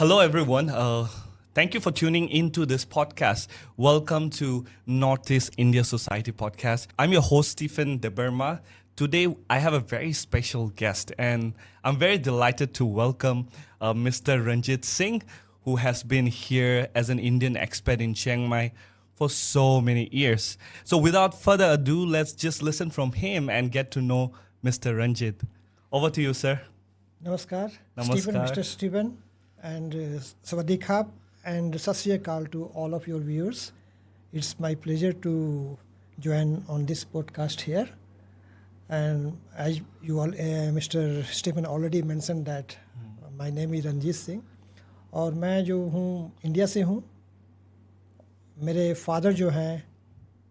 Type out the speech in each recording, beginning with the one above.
Hello, everyone. Thank you for tuning into this podcast. Welcome to Northeast India Society podcast. I'm your host, Stephen De Burma. Today, I have a very special guest, and I'm very delighted to welcome Mr. Ranjit Singh, who has been here as an Indian expat in Chiang Mai for so many years. So, without further ado, let's just listen from him and get to know Mr. Ranjit. Over to you, sir. Namaskar, Namaskar. Mr. Stephen, and Sawadee Khap, and Sat Sri Akal to all of your viewers. It's my pleasure to join on this podcast here. And as you all, Mr. Stephen already mentioned that my name is Ranjit Singh, और मैं जो हूँ India से हूँ. मेरे father जो हैं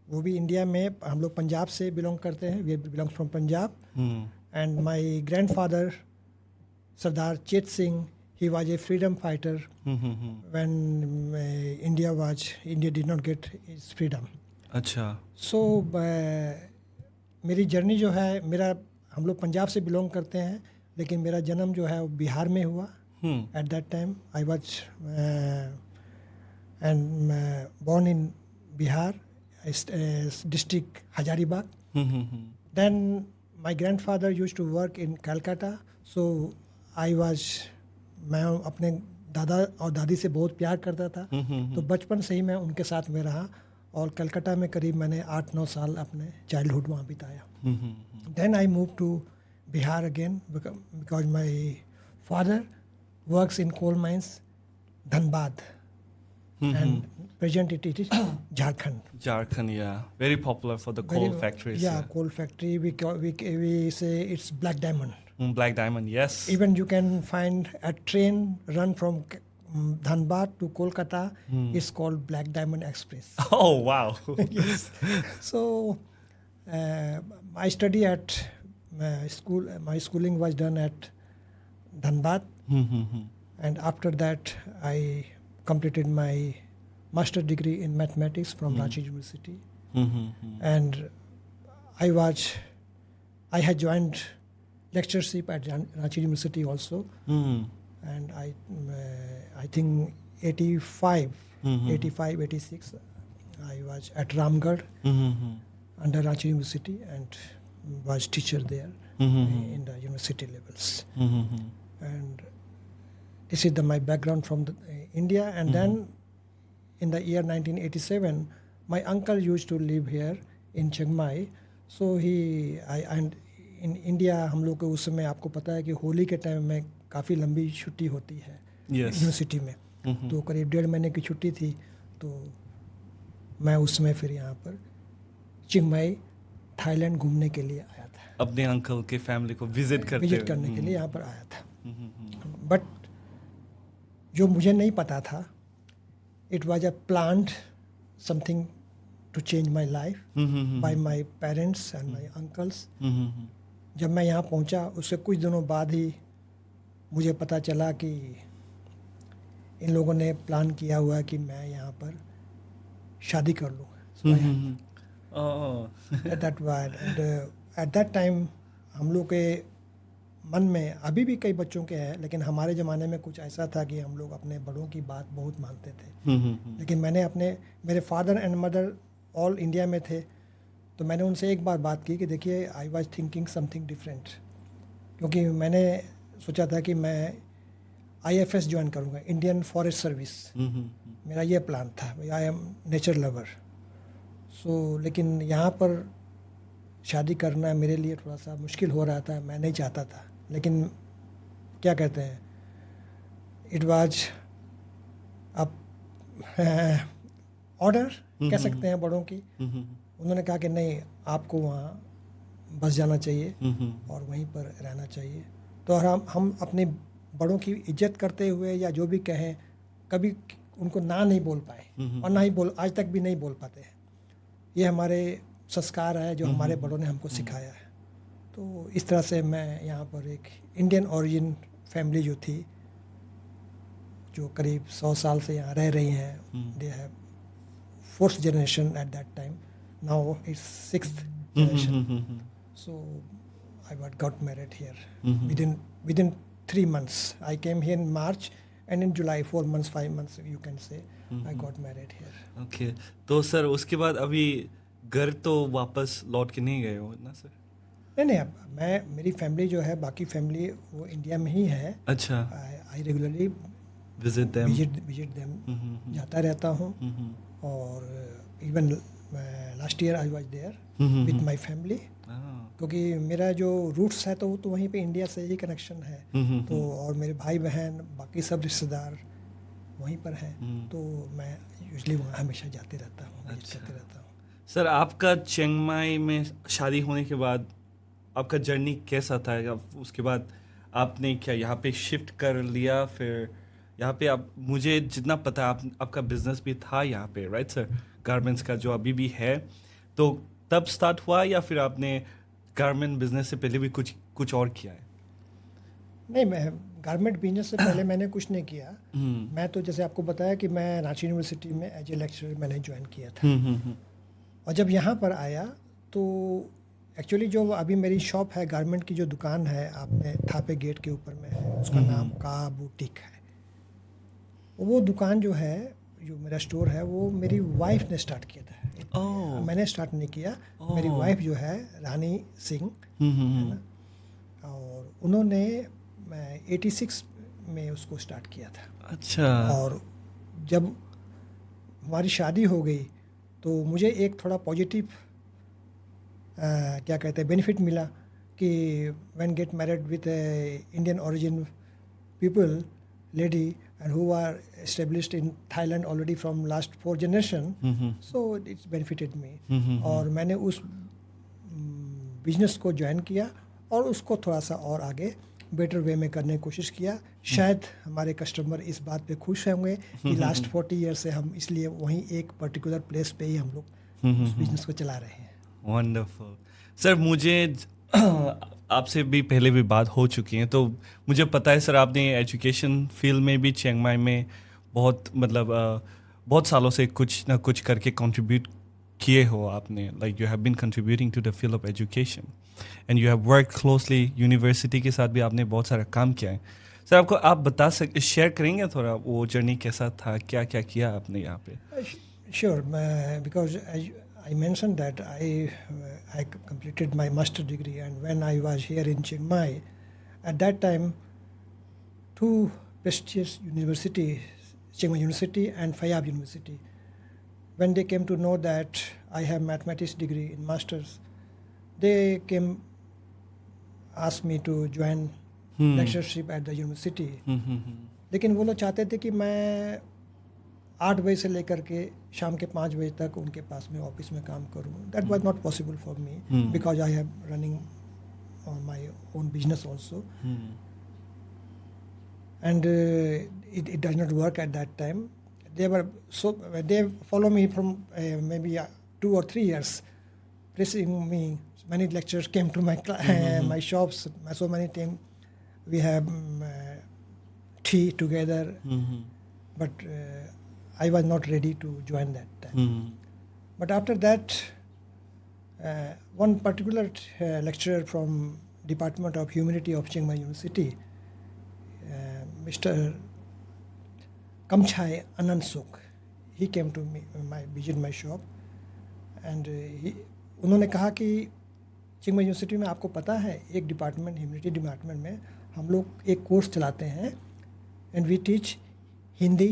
वो भी इंडिया में, हम लोग पंजाब से बिलोंग करते हैं. We belong from Punjab. And my grandfather Sardar Chet Singh, he was a freedom fighter when India did not get its freedom. अच्छा. So मेरी जर्नी जो है, हम लोग पंजाब से बिलोंग करते हैं, लेकिन मेरा जन्म जो है वो बिहार में हुआ. At that time I was born in Bihar, district Hazaribagh. Then my grandfather used to work in Calcutta, so मैं अपने दादा और दादी से बहुत प्यार करता था. तो बचपन से ही मैं उनके साथ में रहा और कलकत्ता में करीब मैंने 8-9 साल अपने चाइल्डहुड वहाँ बिताया. Then I move to Bihar again because my father works in coal mines Dhanbad and present it is Jharkhand. Jharkhand, yeah, very popular for the coal factories. Yeah, coal factory. We say it's black diamond. Black diamond, yes. Even you can find a train run from Dhanbad to Kolkata. It's called Black Diamond Express. Oh, wow. Yes. So I study at school. My schooling was done at Dhanbad, and after that I completed my master degree in mathematics from Ranchi University. And I had joined lectureship at Ranchi University also. And I think 85, 86, I was at Ramgarh under Ranchi University and was teacher there in the university levels. And this is my background from India. And then in the year 1987, my uncle used to live here in Chiang Mai. So and in India हम लोग को उस समय आपको पता है कि होली के टाइम में काफ़ी लंबी छुट्टी होती है यूनिवर्सिटी में. तो करीब 1.5 महीने की छुट्टी थी. तो मैं उस समय फिर यहाँ पर चिंग माई थाईलैंड घूमने के लिए आया था. अपने अंकल के फैमिली को विजिट करने के लिए यहाँ पर आया था. बट जो मुझे नहीं पता था, it was a planned something to change my life by my parents and my uncles. जब मैं यहाँ पहुँचा उससे कुछ दिनों बाद ही मुझे पता चला कि इन लोगों ने प्लान किया हुआ है कि मैं यहाँ पर शादी कर लूँ. एट दैट टाइम हम लोग के मन में, अभी भी कई बच्चों के हैं, लेकिन हमारे ज़माने में कुछ ऐसा था कि हम लोग अपने बड़ों की बात बहुत मानते थे. लेकिन मेरे father and mother all India में थे. तो मैंने उनसे एक बार बात की कि देखिए, I was thinking something different, क्योंकि मैंने सोचा था कि मैं IFS ज्वाइन करूँगा, इंडियन फॉरेस्ट सर्विस. मेरा ये प्लान था. I am nature lover. So लेकिन यहाँ पर शादी करना मेरे लिए थोड़ा सा मुश्किल हो रहा था. मैं नहीं चाहता था, लेकिन क्या कहते हैं, इट वाज अब ऑर्डर कह सकते हैं बड़ों की. उन्होंने कहा कि नहीं, आपको वहाँ बस जाना चाहिए और वहीं पर रहना चाहिए. तो हम अपने बड़ों की इज्जत करते हुए या जो भी कहें, कभी उनको ना नहीं बोल पाए और ना ही आज तक भी नहीं बोल पाते हैं. ये हमारे संस्कार है जो हमारे बड़ों ने हमको सिखाया है. तो इस तरह से मैं यहाँ पर एक इंडियन ओरिजिन फैमिली जो थी, जो करीब 100 साल से यहाँ रह रही हैं, they have 4th generation at that time. Now it's 6th generation. So I got married here within 3 months. I came here in March And in July, 4 months, 5 months, you can say, I got married here. Okay, तो sir उसके बाद अभी घर तो वापस लौट के नहीं गए हो ना सर? नहीं, अब मेरी फैमिली जो है, बाकी फैमिली वो इंडिया में ही है. अच्छा. I regularly visit them. जाता रहता हूँ. और even last year I was there with my family, क्योंकि मेरा जो रूट्स है तो वो तो वहीं पे इंडिया से ही कनेक्शन है. तो और मेरे भाई बहन बाकी सब रिश्तेदार वहीं पर हैं. तो मैं यूजली वहाँ हमेशा जाते रहता हूँ, विजिट करते रहता हूँ. सर आपका चिंग माई में शादी होने के बाद आपका जर्नी कैसा था? उसके बाद आपने क्या यहाँ पे शिफ्ट कर लिया? फिर यहाँ पे आप, मुझे जितना पता है आपका बिजनेस भी था यहाँ पे, राइट सर? गारमेंट्स का जो अभी भी है, तो तब स्टार्ट हुआ या फिर आपने गारमेंट बिजनेस से पहले भी कुछ और किया है? नहीं, मैं गारमेंट बिजनेस से पहले मैंने कुछ नहीं किया. मैं तो जैसे आपको बताया कि मैं रांची यूनिवर्सिटी में एज ए लेक्चरर मैंने ज्वाइन किया था. और जब यहाँ पर आया तो एक्चुअली जो अभी मेरी शॉप है, गारमेंट की जो दुकान है, आपने थापे गेट के ऊपर में है, उसका नाम का बुटीक है. वो दुकान जो है, जो मेरा स्टोर है, वो मेरी वाइफ ने स्टार्ट किया था. मैंने स्टार्ट नहीं किया. मेरी वाइफ जो है रानी सिंह है ना, और उन्होंने 86 में उसको स्टार्ट किया था. अच्छा. और जब हमारी शादी हो गई तो मुझे एक थोड़ा पॉजिटिव क्या कहते हैं बेनिफिट मिला कि when get married with Indian origin people lady and who are established in Thailand already from last 4 generation, so it's benefited me. और मैंने उस बिजनेस को ज्वाइन किया और उसको थोड़ा सा और आगे बेटर वे में करने की कोशिश किया. शायद हमारे कस्टमर इस बात पे खुश होंगे कि लास्ट 40 ईयर से हम इसलिए वहीं एक पर्टिकुलर प्लेस पे ही हम लोग उस बिजनेस को चला रहे हैं. वंडरफुल. सर मुझे आपसे भी पहले भी बात हो चुकी है, तो मुझे पता है सर आपने एजुकेशन फील्ड में भी चिंग माई में बहुत सालों से कुछ ना कुछ करके कंट्रीब्यूट किए हो आपने. Like you have been contributing to the field of education and you have work closely. University के साथ भी आपने बहुत सारा काम किया है. सर आपको आप शेयर करेंगे थोड़ा वो जर्नी कैसा था, क्या क्या किया आपने यहाँ पे? Sure, because I mentioned that I completed my master degree, and when I was here in Chiang Mai, at that time, 2 prestigious universities, Chiang Mai University and Phayab University, when they came to know that I have mathematics degree in masters, they came asked me to join lectureship at the university. लेकिन वो लोग चाहते थे कि मैं 8 बजे से लेकर के शाम के 5 बजे तक उनके पास में ऑफिस में काम करूं. That was not possible for me because I have running on my own business also, and it does not work at that time. They follow me from may be 2 or 3 years, pressing me. Many lecturers came to my shops. So many times we have tea together, but I was not ready to join that time. But after that, one particular lecturer from Department of Humanity of Chiang Mai University, Mr. Kamchai Anansuk, he came to me, visit my shop, and उन्होंने कहा कि चिंग माई university में आपको पता है एक department, humanity department में हम लोग एक कोर्स चलाते हैं, and we teach Hindi,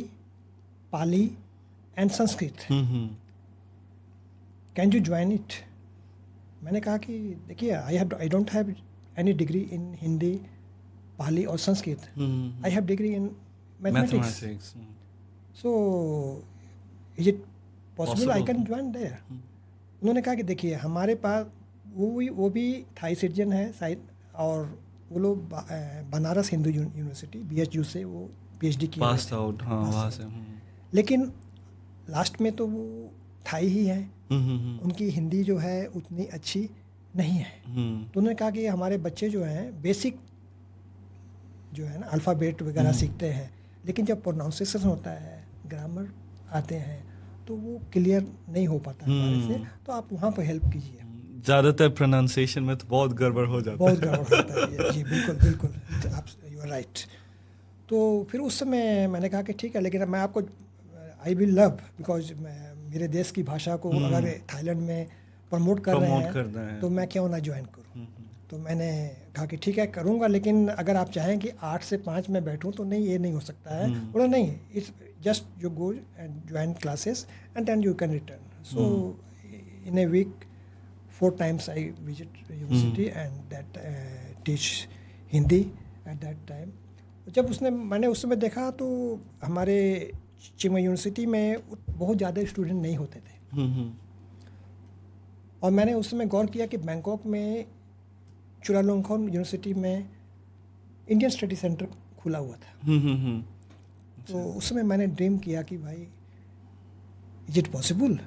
Pali and Sanskrit. Can you join it? मैंने कहा कि देखिए, I don't have any degree in Hindi, Pali और Sanskrit. I have degree in mathematics. So is it possible I can join there? उन्होंने कहा कि देखिए, हमारे पास वो भी थाई सिटीजन है शायद, और वो लोग बनारस हिंदू यूनिवर्सिटी BHU से वो PhD किया पास आउट. हाँ, वहाँ से. लेकिन लास्ट में तो वो थाई ही है. उनकी हिंदी जो है उतनी अच्छी नहीं है. तो उन्होंने कहा कि हमारे बच्चे जो हैं बेसिक जो है ना अल्फ़ाबेट वगैरह सीखते हैं, लेकिन जब प्रोनाउंसिएशन होता है, ग्रामर आते हैं, तो वो क्लियर नहीं हो पाता हमारे से. तो आप वहाँ पर हेल्प कीजिए. ज़्यादातर प्रोनाउंसिएशन में तो बहुत गड़बड़ हो जाता है. बहुत गड़बड़ होता है. जी बिल्कुल, आप यू आर राइट. तो फिर उस समय मैंने कहा कि ठीक है, लेकिन मैं आपको आई विल लव, बिकॉज मेरे देश की भाषा को अगर थाईलैंड में प्रमोट कर रहे हैं तो मैं क्यों ना ज्वाइन करूं। तो मैंने कहा कि ठीक है करूंगा, लेकिन अगर आप चाहें कि 8 से 5 में बैठूं तो नहीं, ये नहीं हो सकता है। बोला नहीं, it's just you go and join classes and then you can return. So in a week 4 times I visit university and that teach Hindi at that time। जब मैंने उस समय देखा तो हमारे चिंगमाई यूनिवर्सिटी में बहुत ज़्यादा स्टूडेंट नहीं होते थे। और मैंने उस समय गौर किया कि बैंकॉक में चुलालोंगखोन यूनिवर्सिटी में इंडियन स्टडी सेंटर खुला हुआ था। तो उस समय मैंने ड्रीम किया कि भाई is it possible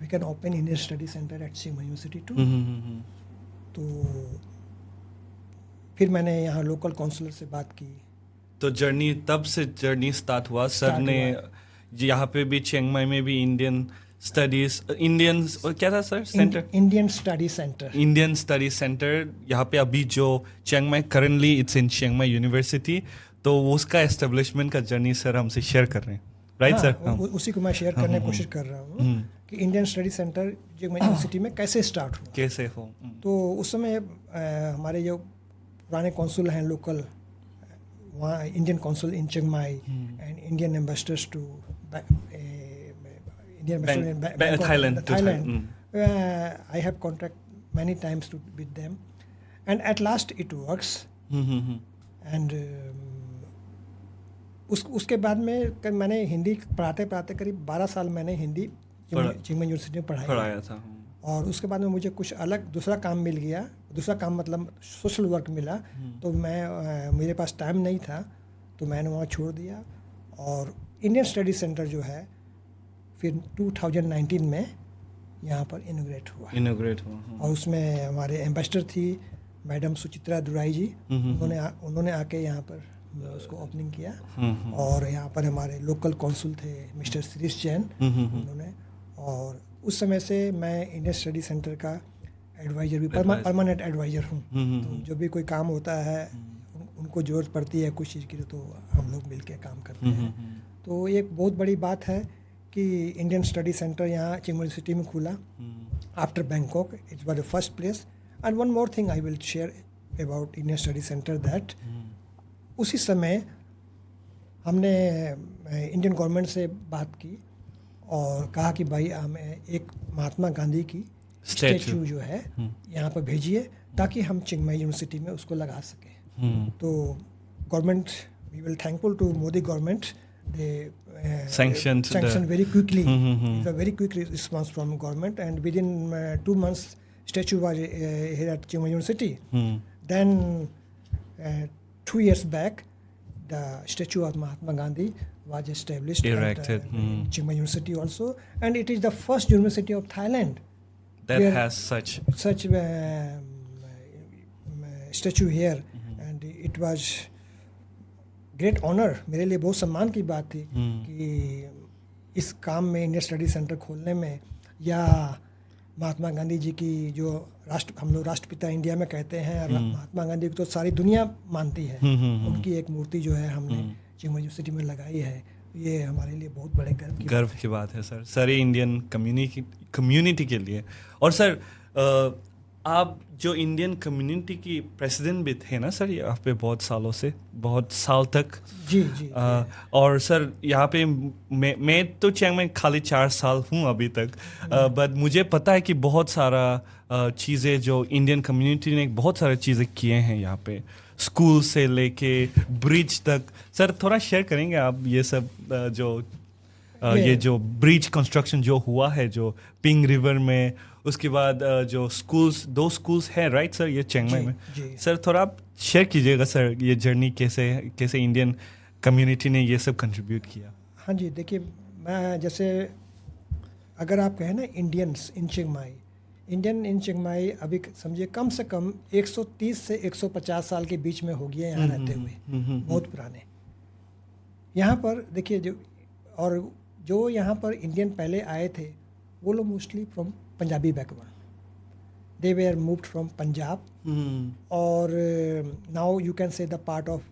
we can open Indian study centre at Chiang Mai university too. तो फिर मैंने यहाँ लोकल काउंसलर से बात की। तो तब से जर्नी स्टार्ट हुआ। सर ने यहाँ पे भी चिंगमाई में भी इंडियन क्या था sir centre? Indian study centre यहाँ पे अभी जो चिंगमाई करंटली इट्स इन चिंगमाई यूनिवर्सिटी, तो उसका एस्टेब्लिशमेंट का जर्नी सर हमसे शेयर कर रहे हैं, राइट सर? उसी को मैं शेयर करने की कोशिश कर रहा हूँ कि इंडियन स्टडी सेंटर चिंगमाई यूनिवर्सिटी में कैसे स्टार्ट हुआ, कैसे हो। तो उस समय हमारे जो पुराने कौंसुल हैं लोकल, वहाँ Indian consul in Chiang Mai and Indian ambassadors to Thailand. I have contact many times with them, and at last it works. And उसके बाद में मैंने हिंदी पढ़ाते करीब 12 साल मैंने हिंदी चिंगमाई यूनिवर्सिटी में पढ़ाया था। और उसके बाद में मुझे कुछ अलग दूसरा काम मिल गया, दूसरा काम मतलब सोशल वर्क मिला। तो मेरे पास टाइम नहीं था, तो मैंने वहाँ छोड़ दिया। और इंडियन स्टडी सेंटर जो है फिर 2019 में यहाँ पर इनोग्रेट हुआ। और उसमें हमारे एम्बेसडर थी मैडम सुचित्रा दुराई जी। उन्होंने आके यहाँ पर उसको ओपनिंग किया। और यहाँ पर हमारे लोकल कौंसुल थे मिस्टर श्रीश जैन, उन्होंने। और उस समय से मैं इंडियन स्टडी सेंटर का एडवाइजर भी, परमानेंट एडवाइजर हूँ। तो जो भी कोई काम होता है उनको ज़रूरत पड़ती है कुछ चीज़ की, तो हम लोग मिलके काम करते हैं। तो एक बहुत बड़ी बात है कि इंडियन स्टडी सेंटर यहाँ चिंगमाई यूनिवर्सिटी में खुला after Bangkok. It was the first place. And one more thing I will share about Indian study centre that उसी समय हमने इंडियन गवर्नमेंट से बात की और कहा कि भाई हमें एक महात्मा गांधी की स्टैचू जो है यहाँ पर भेजिए ताकि हम चिंगमाई यूनिवर्सिटी में उसको लगा सकें। तो government, we will thankful to Modi government, they sanctioned very quickly. It's a very quick response from government, and within 2 months statue was here at Chiंगmaई University. Then 2 years back the statue of Mahatma Gandhi was established, erected at Chiंगमाई University also, and it is the first university of Thailand that has such statue here. And it was great honour, मेरे लिए बहुत सम्मान की बात थी कि इस काम में इंडियन स्टडी सेंटर खोलने में, या महात्मा गांधी जी की जो हम लोग राष्ट्रपिता इंडिया में कहते हैं, महात्मा गांधी को तो सारी दुनिया मानती है, उनकी एक मूर्ति जो है हमने चिंगमाई यूनिवर्सिटी में लगाई है। ये हमारे लिए बहुत बड़े गर्व की बात है सर, सारे इंडियन कम्युनिटी के लिए। और सर आप जो इंडियन कम्युनिटी की प्रेसिडेंट भी थे ना सर यहाँ पे बहुत साल तक। जी। और सर यहाँ पे मैं तो चिंगमाई खाली 4 साल हूँ अभी तक, बट मुझे पता है कि बहुत सारा चीज़ें जो इंडियन कम्युनिटी ने बहुत सारी चीज़ें किए हैं यहाँ पे, स्कूल से लेके ब्रिज तक। सर थोड़ा शेयर करेंगे आप ये सब ये जो ब्रिज कंस्ट्रक्शन जो हुआ है जो पिंग रिवर में, उसके बाद जो 2 स्कूल्स हैं, राइट सर, ये चिंगमाई में। सर थोड़ा आप शेयर कीजिएगा सर ये जर्नी कैसे इंडियन कम्युनिटी ने ये सब कंट्रीब्यूट किया। हाँ जी, देखिए मैं जैसे अगर आप कहें ना इंडियंस इन चिंगमाई अभी समझिए कम से कम 130 से 150 साल के बीच में हो गया यहाँ रहते हुए, बहुत पुराने। यहाँ पर देखिए जो यहाँ पर इंडियन पहले आए थे वो लोग mostly from Punjabi background, they were moved from Punjab, और now you can say the part of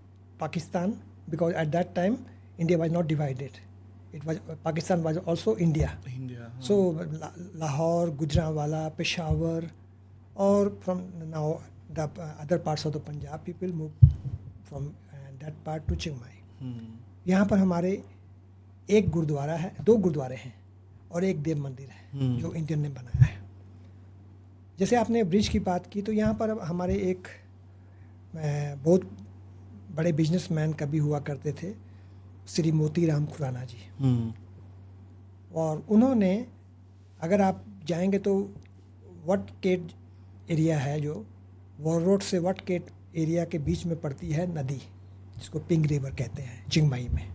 Pakistan because at that time India was not divided. It was Pakistan was also India. So Lahore, Gujranwala, Peshawar, or from now the other parts of the Punjab people moved from that part to Chiang Mai. यहाँ पर हमारे एक गुरुद्वारा है, 2 गुरुद्वारे हैं और एक देव मंदिर है जो इंडियन ने बनाया है. जैसे आपने ब्रिज की बात की, तो यहाँ पर हमारे एक बहुत बड़े बिजनेसमैन कभी हुआ करते थे, श्री मोतीराम खुराना जी. और उन्होंने, अगर आप जाएंगे तो वटकेट एरिया है जो वॉर रोड से वटकेट एरिया के बीच में पड़ती है नदी, जिसको पिंक रिवर कहते हैं चिंग माई में.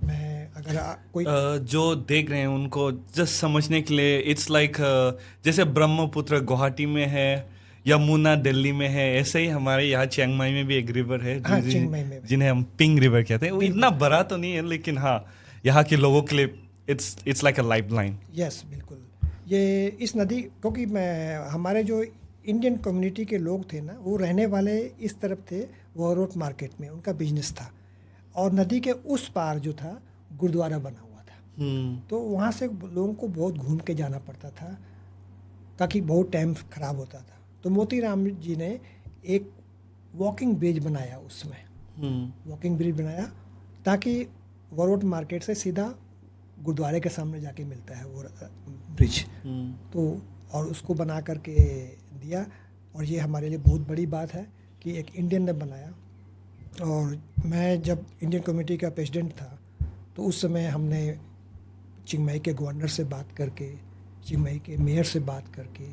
मैं अगर कोई जो देख रहे हैं उनको जस्ट समझने के लिए, इट्स लाइक जैसे ब्रह्मपुत्र गुवाहाटी में है, यमुना दिल्ली में है, ऐसे ही हमारे यहाँ चिंग माई में भी एक रिवर है जिन्हें हम पिंक रिवर कहते हैं. वो इतना बड़ा तो नहीं है, लेकिन हाँ यहाँ के लोगों के लिए it's like a life line. Yes, बिल्कुल. ये इस नदी, क्योंकि हमारे जो इंडियन कम्युनिटी के लोग थे ना, वो रहने वाले इस तरफ थे, वो रोड मार्केट में उनका बिजनेस था. और नदी के उस पार जो था गुरुद्वारा बना हुआ था. तो वहाँ से लोगों को बहुत घूम के जाना पड़ता था, ताकि बहुत टाइम खराब होता था. तो मोतीराम जी ने एक वॉकिंग ब्रिज बनाया उसमें. वॉकिंग ब्रिज बनाया ताकि वरोड मार्केट से सीधा गुरुद्वारे के सामने जाके मिलता है वो ब्रिज. तो और उसको बना करके दिया. और ये हमारे लिए बहुत बड़ी बात है कि एक इंडियन ने बनाया. और मैं जब इंडियन कम्युनिटी का प्रेसिडेंट था, तो उस समय हमने चिंग माई के गवर्नर से बात करके, चिंग माई के मेयर से बात करके,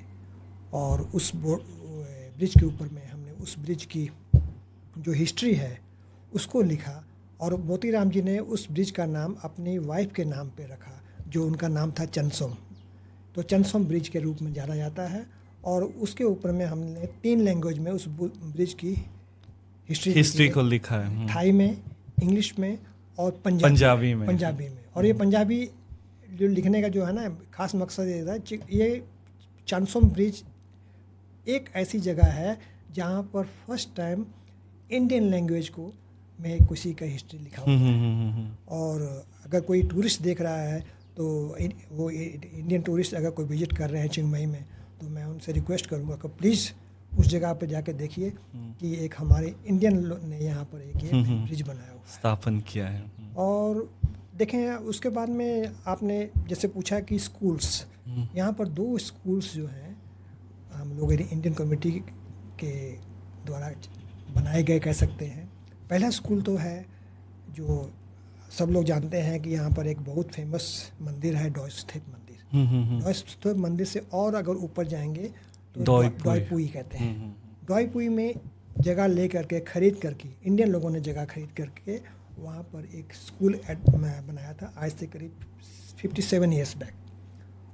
और उस ब्रिज के ऊपर में हमने उस ब्रिज की जो हिस्ट्री है उसको लिखा. और मोतीराम जी ने उस ब्रिज का नाम अपनी वाइफ के नाम पे रखा, जो उनका नाम था चनसोम. तो चनसोम ब्रिज के रूप में जाना जाता है. और उसके ऊपर में हमने 3 लैंग्वेज में उस ब्रिज की हिस्ट्री को लिखा है. थाई में, इंग्लिश में और पंजाबी में. और ये पंजाबी जो लिखने का जो है ना खास मकसद ये था, ये चनसोम ब्रिज एक ऐसी जगह है जहाँ पर फर्स्ट टाइम इंडियन लैंग्वेज को में किसी का हिस्ट्री लिखा हुआ है. और अगर कोई टूरिस्ट देख रहा है, तो वो इंडियन टूरिस्ट अगर कोई विजिट कर रहे हैं चिंग माई में, तो मैं उनसे रिक्वेस्ट करूँगा कि प्लीज़ उस जगह पे जाके देखिए कि एक हमारे इंडियन ने यहाँ पर एक ब्रिज बनाया हुआ है, स्थापन किया है. और देखें उसके बाद में आपने जैसे पूछा कि स्कूल्स, यहाँ पर 2 स्कूल्स जो हैं हम लोग इंडियन कम्युनिटी के द्वारा बनाए गए कह सकते हैं. पहला स्कूल तो है जो सब लोग जानते हैं कि यहाँ पर एक बहुत फेमस मंदिर है, डॉयस्थेप मंदिर. डॉयस्थेप मंदिर से और अगर ऊपर जाएंगे तो डॉयपुई कहते हैं. डॉयपुई में जगह ले करके खरीद करके, इंडियन लोगों ने जगह खरीद करके वहाँ पर एक स्कूल बनाया था आज से करीब 57 ईयर्स बैक.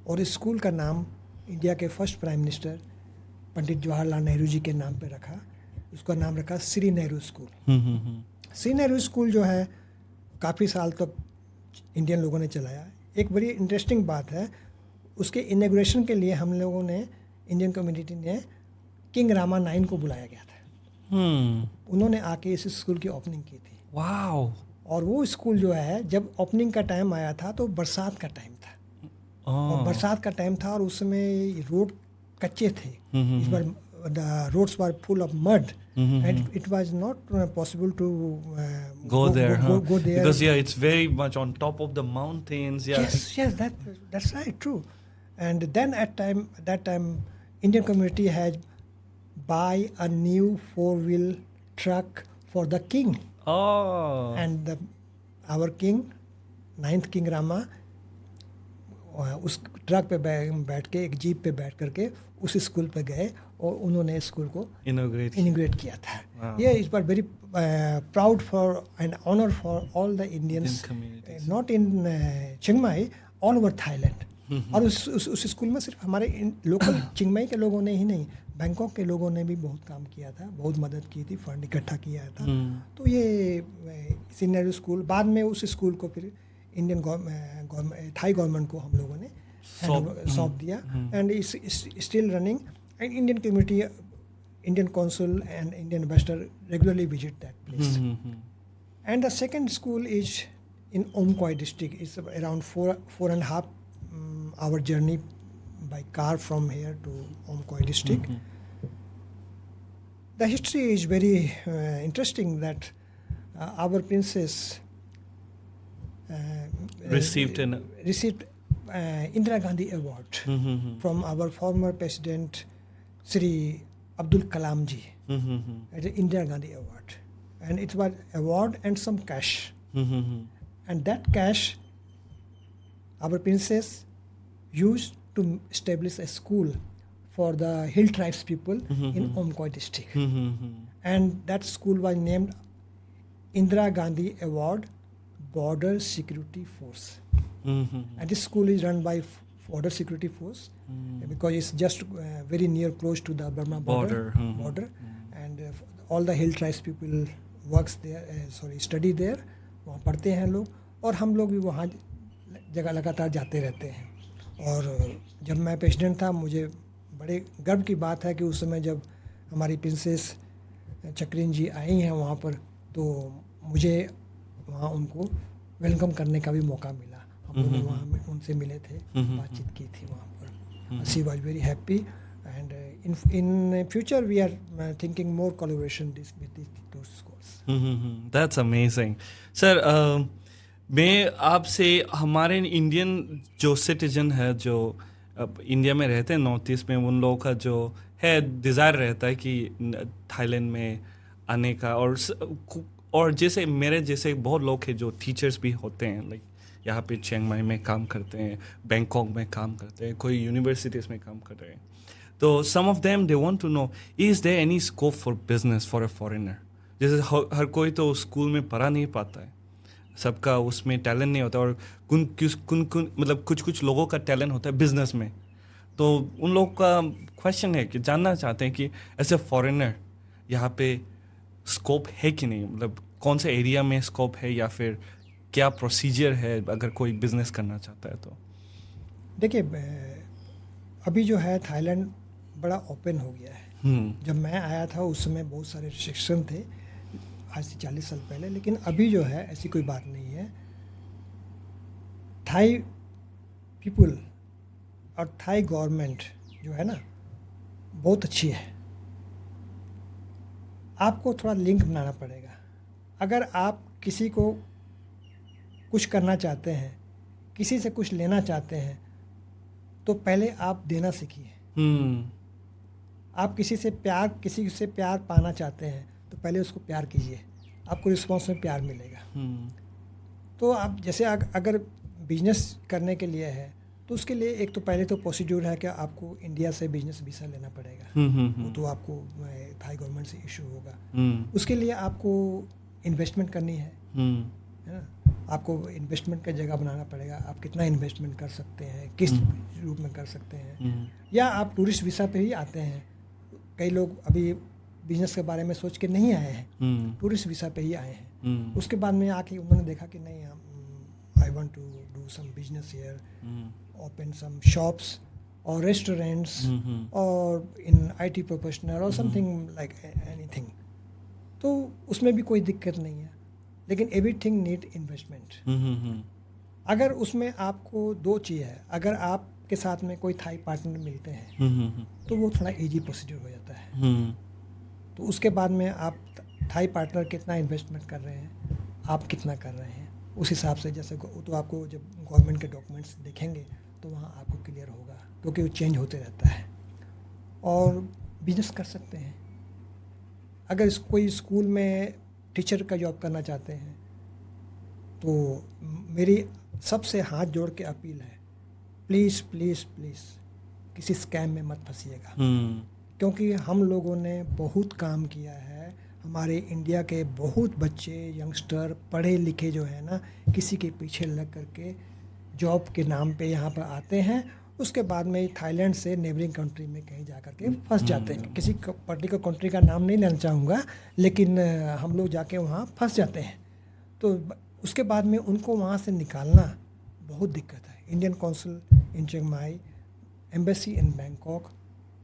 और इस स्कूल का नाम इंडिया के first prime minister Pandit Jawaharlal Nehru ji के नाम पे रखा. उसका नाम रखा श्री नेहरू स्कूल. श्री नेहरू स्कूल जो है काफ़ी साल तक इंडियन लोगों ने चलाया. एक बड़ी इंटरेस्टिंग बात है, उसके इनॉग्रेशन के लिए हम लोगों ने, इंडियन कम्युनिटी ने किंग रामा 9 को बुलाया गया था. उन्होंने आके इस स्कूल की ओपनिंग की थी. वाओ. और वो स्कूल जो है जब ओपनिंग का टाइम आया था तो बरसात का टाइम था. और बरसात का टाइम था और उस समय रोड कच्चे थे. इस बार the roads were full of mud and it was not possible to go there because yeah, it's very much on top of the mountains. Yes, that's right, true. And then at that time Indian community had buy a new 4-wheel truck for the king. And our king, 9th King Rama, उस truck पे बैठ के, एक jeep पे बैठ करके उस school पे गए और उन्होंने स्कूल को इनॉग्रेट किया था. ये इस बार very proud for and honour for all the Indians, not in Chiang, all over Thailand. और उस स्कूल में सिर्फ हमारे लोकल चिंग माई के लोगों ने ही नहीं, बैंकॉक के लोगों ने भी बहुत काम किया था, बहुत मदद की थी, फंड इकट्ठा किया था. तो ये सीनियर स्कूल, बाद में उस स्कूल को फिर इंडियन थाई गवर्नमेंट को हम लोगों ने सौंप दिया. And is still running. And Indian community, Indian council and Indian ambassador regularly visit that place. And the second school is in Omkoi district. It's around 4.5 hour journey by car from here to Omkoi district. The history is very interesting that our princess Received Indira Gandhi Award from our former president Sri Abdul Kalam ji. It's an Indira Gandhi Award, and it was award and some cash. And that cash, our princess used to establish a school for the hill tribes people in Omkoi district. And that school was named Indira Gandhi Award Border Security Force. And this school is run by Border Security Force because it's just very near, close to the Burma border. And all the hill tribes people works there, study there. वहाँ पढ़ते हैं लोग, और हम लोग भी वहाँ जगह लगातार जाते रहते हैं. और जब मैं प्रेसिडेंट था, मुझे बड़े गर्व की बात है कि उस समय जब हमारी प्रिंसेस चक्रीन जी आई हैं वहाँ पर, तो मुझे वहाँ उनको वेलकम करने का भी मौका मिला. हम लोग वहाँ उनसे मिले थे, बातचीत की थी वहाँ पर. She was very happy, and in future we are thinking more collaboration with these two schools. That's amazing. Sir, मैं आपसे, हमारे इंडियन जो सिटीजन है जो इंडिया में रहते हैं नॉर्थ ईस्ट में, उन लोगों का जो है डिज़ायर रहता है कि थाईलैंड में आने का, और जैसे मेरे जैसे बहुत लोग हैं जो टीचर्स भी होते हैं, लाइक यहाँ पे चियांग माई में काम करते हैं, बैंकॉक में काम करते हैं, कोई यूनिवर्सिटीज़ में काम कर रहे हैं. तो some of them they want to know, is there any scope for business for a foreigner? जैसे हर कोई तो स्कूल में पढ़ा नहीं पाता है, सबका उसमें टैलेंट नहीं होता, और मतलब कुछ लोगों का टैलेंट होता है बिजनेस में. तो उन लोगों का क्वेश्चन है कि जानना चाहते हैं कि ऐसे फॉरेनर यहाँ पे स्कोप है कि नहीं, मतलब कौन से एरिया में स्कोप है, या फिर क्या प्रोसीजर है अगर कोई बिजनेस करना चाहता है. तो देखिए, अभी जो है थाईलैंड बड़ा ओपन हो गया है. जब मैं आया था उस समय बहुत सारे रिस्ट्रिक्शन थे, आज से 40 साल पहले, लेकिन अभी जो है ऐसी कोई बात नहीं है. थाई पीपल और थाई गवर्नमेंट जो है ना, बहुत अच्छी है. आपको थोड़ा लिंक बनाना पड़ेगा. अगर आप किसी को कुछ करना चाहते हैं, किसी से कुछ लेना चाहते हैं, तो पहले आप देना सीखिए. आप किसी से प्यार पाना चाहते हैं, तो पहले उसको प्यार कीजिए, आपको रिस्पॉन्स में प्यार मिलेगा. तो आप जैसे अगर बिजनेस करने के लिए है, तो उसके लिए एक तो पहले तो प्रोसीड्यूर है कि आपको इंडिया से बिजनेस वीज़ा लेना पड़ेगा. वो तो आपको थाई गवर्नमेंट से इशू होगा. उसके लिए आपको इन्वेस्टमेंट करनी है ना. आपको इन्वेस्टमेंट का जगह बनाना पड़ेगा. आप कितना इन्वेस्टमेंट कर सकते हैं, किस रूप में कर सकते हैं, या आप टूरिस्ट वीज़ा पे ही आते हैं. कई लोग अभी बिजनेस के बारे में सोच के नहीं आए हैं, टूरिस्ट वीज़ा पे ही आए हैं. उसके बाद में आके उन्होंने देखा कि नहीं, I want to do some business here, open some shops और रेस्टोरेंट्स और इन IT प्रोफेशनल और समथिंग लाइक एनीथिंग. तो उसमें भी कोई दिक्कत नहीं है, लेकिन एवरीथिंग नीड इन्वेस्टमेंट. अगर उसमें आपको दो चीज़ है, अगर आपके साथ में कोई थाई पार्टनर मिलते हैं तो वो थोड़ा इजी प्रोसीजर हो जाता है. तो उसके बाद में आप थाई पार्टनर कितना इन्वेस्टमेंट कर रहे हैं, आप कितना कर रहे हैं, उस हिसाब से जैसे तो आपको जब गवर्नमेंट के डॉक्यूमेंट्स देखेंगे तो वहाँ आपको क्लियर होगा, क्योंकि वो चेंज होते रहता है. और बिजनेस कर सकते हैं. अगर कोई स्कूल में टीचर का जॉब करना चाहते हैं, तो मेरी सबसे हाथ जोड़ के अपील है, प्लीज़ प्लीज़ प्लीज़ किसी स्कैम में मत फंसिएगा. क्योंकि हम लोगों ने बहुत काम किया है. हमारे इंडिया के बहुत बच्चे यंगस्टर पढ़े लिखे जो है ना, किसी के पीछे लग करके जॉब के नाम पे यहाँ पर आते हैं. उसके बाद में थाईलैंड से नेबरिंग कंट्री में कहीं जा कर के फंस जाते हैं. किसी पर्टिकुलर कंट्री का नाम नहीं लेना चाहूँगा, लेकिन हम लोग जाके वहाँ फंस जाते हैं. तो उसके बाद में उनको वहाँ से निकालना बहुत दिक्कत है. Indian council in Chiang Mai, embassy in Bangkok,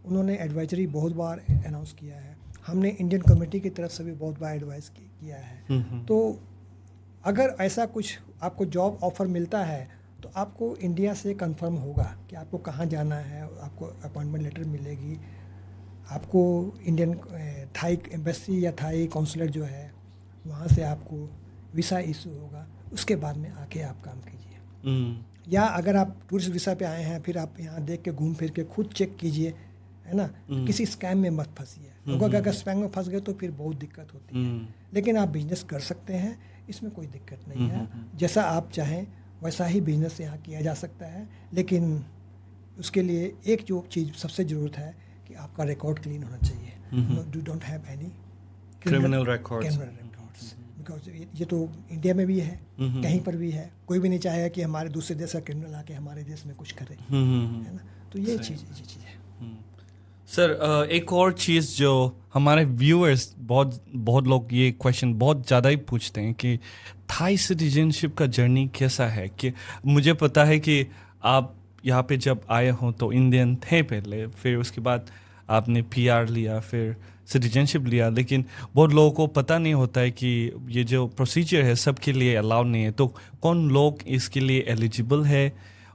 उन्होंने एडवाइजरी बहुत बार अनाउंस किया है. हमने इंडियन कमेटी की तरफ से भी बहुत बार एडवाइस किया है. तो अगर ऐसा कुछ आपको जॉब ऑफर मिलता है तो आपको इंडिया से कंफर्म होगा कि आपको कहाँ जाना है, आपको अपॉइंटमेंट लेटर मिलेगी, आपको इंडियन थाई एम्बेसी या थाई कौंसलेट जो है वहाँ से आपको वीज़ा इशू होगा, उसके बाद में आके आप काम कीजिए। या अगर आप टूरिस्ट वीज़ा पे आए हैं फिर आप यहाँ देख के घूम फिर के खुद चेक कीजिए, है ना, किसी स्कैम में मत फंसिए, क्योंकि अगर स्कैम में फंस गए तो फिर बहुत दिक्कत होती है। लेकिन आप बिजनेस कर सकते हैं, इसमें कोई दिक्कत नहीं है, जैसा आप चाहें वैसा ही बिजनेस यहाँ किया जा सकता है। लेकिन उसके लिए एक जो चीज़ सबसे ज़रूरत है कि आपका रिकॉर्ड क्लीन होना चाहिए। You don't have any criminal records, because ये तो इंडिया में भी है, कहीं पर भी है, कोई भी नहीं चाहेगा कि हमारे दूसरे देश का क्रिमिनल आके हमारे देश में कुछ करे, है ना। तो ये चीज़ है। सर एक और चीज़ जो हमारे व्यूअर्स बहुत लोग ये क्वेश्चन बहुत ज़्यादा ही पूछते हैं कि थाई सिटीजनशिप का जर्नी कैसा है। कि मुझे पता है कि आप यहाँ पे जब आए हो तो इंडियन थे पहले, फिर उसके बाद आपने पीआर लिया, फिर सिटीजनशिप लिया, लेकिन बहुत लोगों को पता नहीं होता है कि ये जो प्रोसीजर है सबके लिए अलाउड नहीं है। तो कौन लोग इसके लिए एलिजिबल है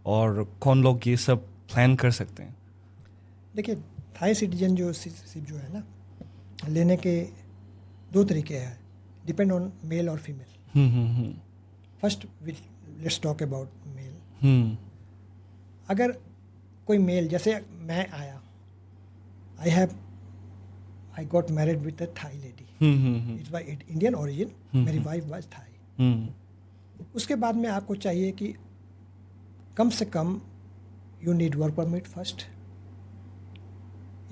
और कौन लोग ये सब प्लान कर सकते हैं? देखिए, थाई सिटीजन जो है ना, लेने के दो तरीके हैं, डिपेंड ऑन मेल और female. First let's talk about male. अगर कोई मेल, जैसे मैं आया, I got married with a Thai lady, it's by Indian origin, मेरी वाइफ वाज थाई। उसके बाद में आपको चाहिए कि कम से कम you need work permit first.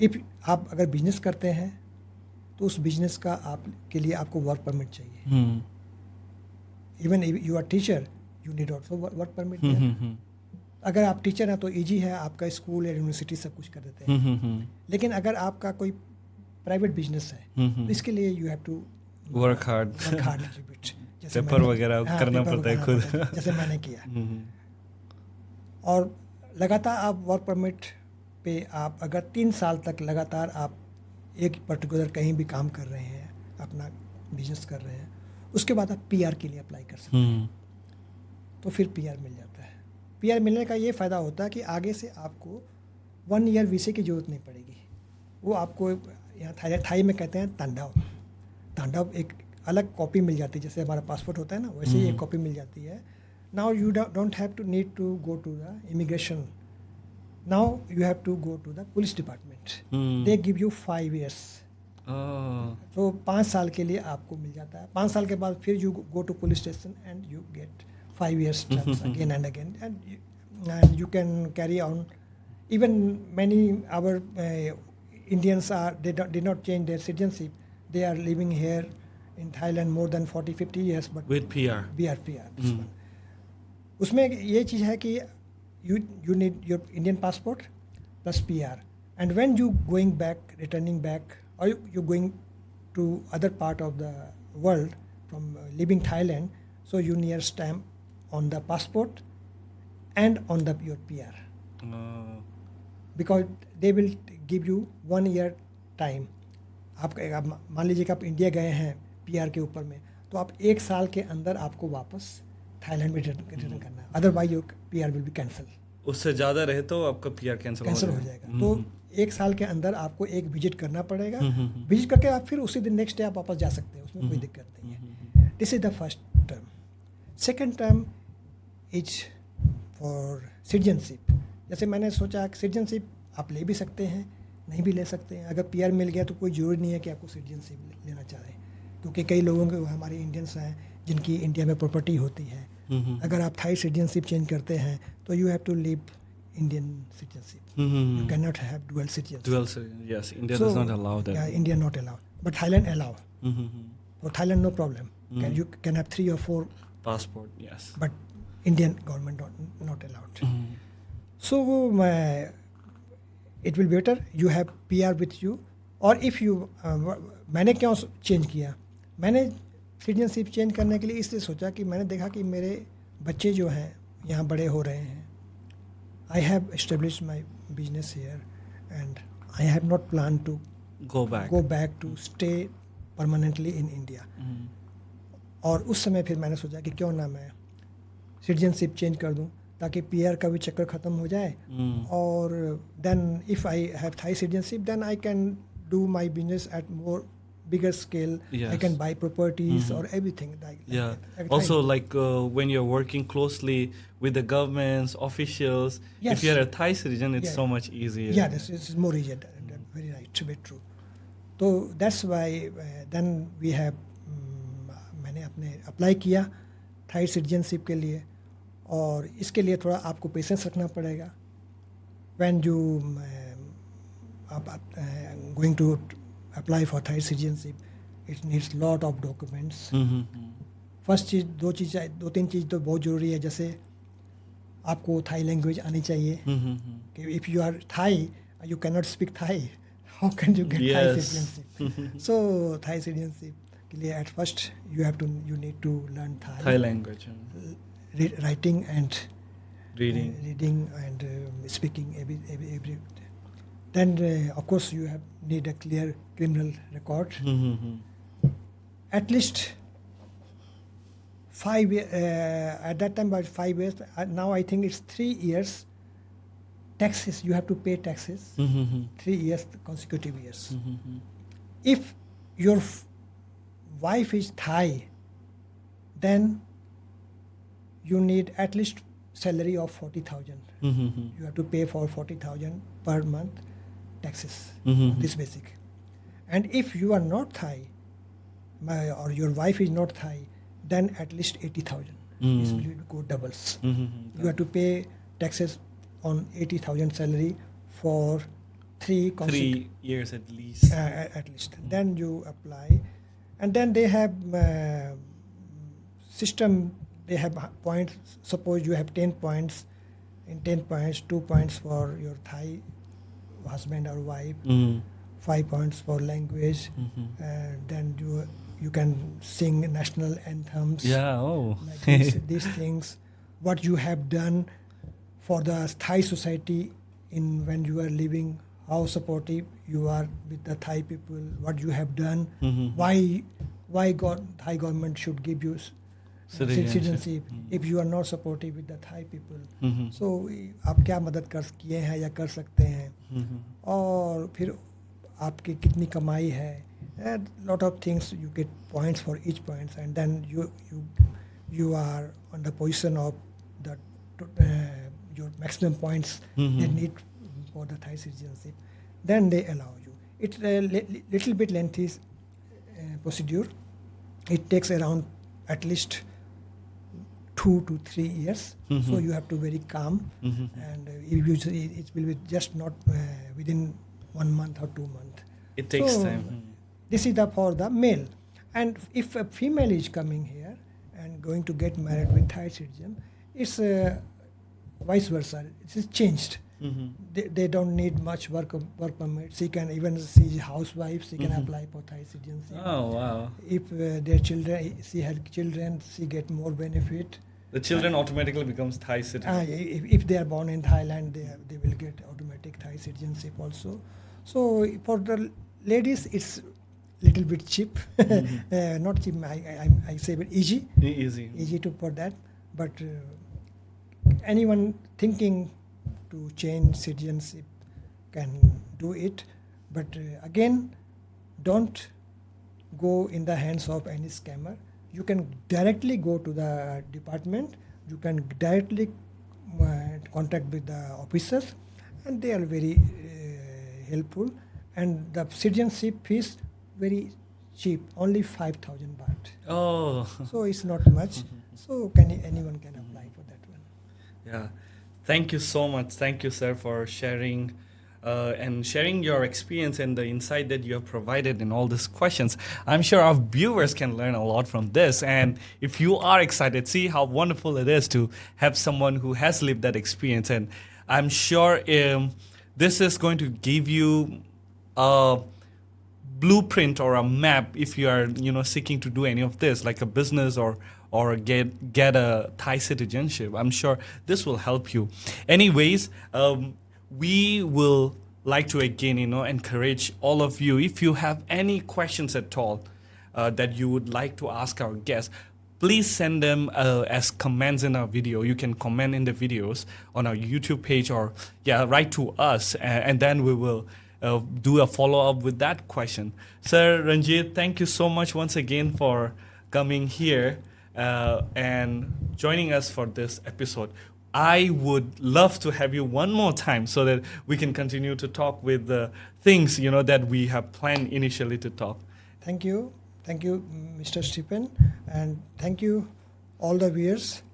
If आप अगर बिजनेस करते हैं तो उस बिजनेस का के लिए आपको वर्क परमिट चाहिए। Even you are teacher, you need also work permit. अगर आप टीचर हैं तो इजी है, आपका स्कूल या यूनिवर्सिटी सब कुछ कर देते हैं। लेकिन अगर आपका कोई प्राइवेट बिजनेस है तो इसके लिए you have to work hard little bit, जैसे पेपर वगैरह करना पड़ता है खुद, जैसे मैंने किया। और लगातार आप वर्क परमिट पे आप अगर 3 साल तक लगातार आप एक पर्टिकुलर कहीं भी काम कर रहे हैं, अपना बिजनेस कर रहे हैं, उसके बाद आप पीआर के लिए अप्लाई कर सकते हैं। तो फिर पीआर मिल जाता है। पीआर मिलने का ये फ़ायदा होता है कि आगे से आपको 1 ईयर वीज़े की ज़रूरत नहीं पड़ेगी। वो आपको यहाँ थाई में कहते हैं तांडव एक अलग कॉपी मिल जाती है, जैसे हमारा पासपोर्ट होता है ना, वैसे ही एक कॉपी मिल जाती है। Now you don't have to need to go to the immigration, now you have to go to the police department. They give you 5 years. तो 5 साल के लिए आपको मिल जाता है। 5 साल के बाद फिर you go to police station and you get 5 years terms again and again, and you can carry on. Even many our Indians did not change their citizenship. They are living here in Thailand more than 40-50 years, but with PR. This one. उसमें ये चीज़ है कि you need your Indian passport plus PR, and when you returning back, or you going to other part of the world from leaving Thailand, so you need a stamp on the passport and on your PR, because they will give you 1 year time. आप मान लीजिए कि आप India गए हैं PR के ऊपर में, तो आप 1 साल के अंदर आपको वापस थाईलैंड में रिटर्न करना है, otherwise your PR will be cancel. उससे ज़्यादा रहे तो आपका पीआर कैंसिल हो जाएगा। तो 1 साल के अंदर आपको एक विजिट करना पड़ेगा। विजिट करके आप फिर उसी दिन नेक्स्ट डे आप वापस जा सकते हैं, उसमें कोई दिक्कत नहीं है। This is the first term. Second term is for citizenship. जैसे मैंने सोचा सिटीजनशिप आप ले भी सकते हैं, नहीं भी ले सकते हैं। अगर पीआर मिल गया तो कोई ज़रूरी नहीं है कि आपको सिटीजनशिप लेना चाहें, क्योंकि कई लोगों के हमारे इंडियंस हैं जिनकी इंडिया में प्रॉपर्टी होती है। अगर आप थाई सिटीजनशिप चेंज करते हैं तो you have to leave Indian citizenship, you can not have dual citizenship. Yes, India does not allow that. Yeah, India not allow, but Thailand allow. For Thailand no problem. You can have 3 or 4 passport, yes, but Indian government not allowed. So it will be better you have PR with you, or if you मैंने क्यों change किया, मैंने citizenship change करने के लिए इसलिए सोचा कि मैंने देखा कि मेरे बच्चे जो हैं यहाँ बड़े हो रहे हैं। I have established my business here and I have not plan to go back to stay permanently in India. और उस समय फिर मैंने सोचा कि क्यों ना मैं सिटीजनशिप चेंज कर दूं ताकि पीआर का भी चक्कर ख़त्म हो जाए और then if I have Thai citizenship then I can do my business at more bigger scale. I can buy properties or everything like Yeah. that. Also, like when you're working closely with the governments, officials, Yes. if you're a Thai citizen, it's Yeah. so much easier. Yeah, this is more easier. Very right, very true. So that's why then we have मैंने अपने apply किया Thai citizenship के लिए और इसके लिए थोड़ा आपको पेशेंस रखना पड़ेगा. When you going to apply for Thai citizenship, it needs lot of documents. First चीज़ दो तीन चीज़ तो बहुत ज़रूरी है. जैसे आपको थाई लैंग्वेज आनी चाहिए कि if you are Thai you can not speak Thai, how can you get Thai citizenship. So Thai citizenship के लिए at first you need to learn Thai language. Writing and Reading. and speaking every. Then of course you need a clear criminal record. At least 5 years. At that time about 5 years. Now I think it's 3 years. Taxes, you have to pay taxes. 3 years consecutive years. If your wife is Thai, then you need at least salary of 40,000. You have to pay for 40,000 per month taxes. This basic. And if you are not Thai, or your wife is not Thai, then at least 80,000. This will go doubles. You have to pay taxes on 80,000 salary for 3 years at least. At least. Then you apply, and then they have system. They have points. Suppose you have 10 points. In 10 points, 2 points for your Thai husband or wife, 5 points for language. Then you can sing national anthems. Yeah. Oh. Like these things. What you have done for the Thai society when you are living, how supportive you are with the Thai people. What you have done. Why Thai government should give you citizenship if you are not supportive with the Thai people. So आप क्या मदद किए हैं या कर सकते हैं और फिर आपकी कितनी कमाई है. Lot of things you get points for each points, and then you are on the position of the your maximum points they need for the Thai citizenship. Then they allow you. It's a little bit lengthy procedure. It takes around at least 2 to 3 years. So you have to be very calm, and usually it will be just not within 1 month or 2 months. It takes So, time. This is for the male. And if a female is coming here and going to get married with Thai citizen, it's vice versa. It is changed. They don't need much work permit. She can even, she is housewife, she can apply for Thai citizenship. Oh wow. If their children, she had children, she get more benefit. The children automatically becomes Thai citizen. If they are born in Thailand, they will get automatic Thai citizenship also. So for the ladies, it's little bit cheap. Not cheap. I say, but easy. Easy to put that. But anyone thinking to change citizenship can do it. But again, don't go in the hands of any scammer. You can directly go to the department. You can directly contact with the officers, and they are very helpful. And the citizenship fees very cheap, only 5,000 baht. Oh. So it's not much. So anyone can apply for that one. Yeah. Thank you so much. Thank you, sir, for sharing and sharing your experience and the insight that you have provided in all these questions. I'm sure our viewers can learn a lot from this. And if you are excited, see how wonderful it is to have someone who has lived that experience. And I'm sure this is going to give you a blueprint or a map if you are, seeking to do any of this, like a business or get a Thai citizenship. I'm sure this will help you. Anyways, we will like to again, encourage all of you. If you have any questions at all that you would like to ask our guests, please send them as comments in our video. You can comment in the videos on our YouTube page or write to us, and then we will do a follow-up with that question. Sir Ranjit, thank you so much once again for coming here and joining us for this episode. I would love to have you one more time so that we can continue to talk with the things, that we have planned initially to talk. Thank you. Thank you, Mr. Stephen. And thank you all the viewers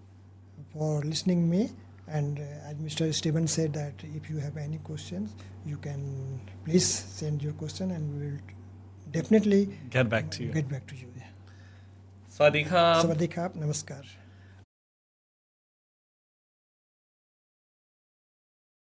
for listening me. And as Mr. Stephen said that if you have any questions, you can please send your question and we will definitely get back to you. Get back to you. Yeah. สวัสดีครับ Sawadee krap. Namaskar.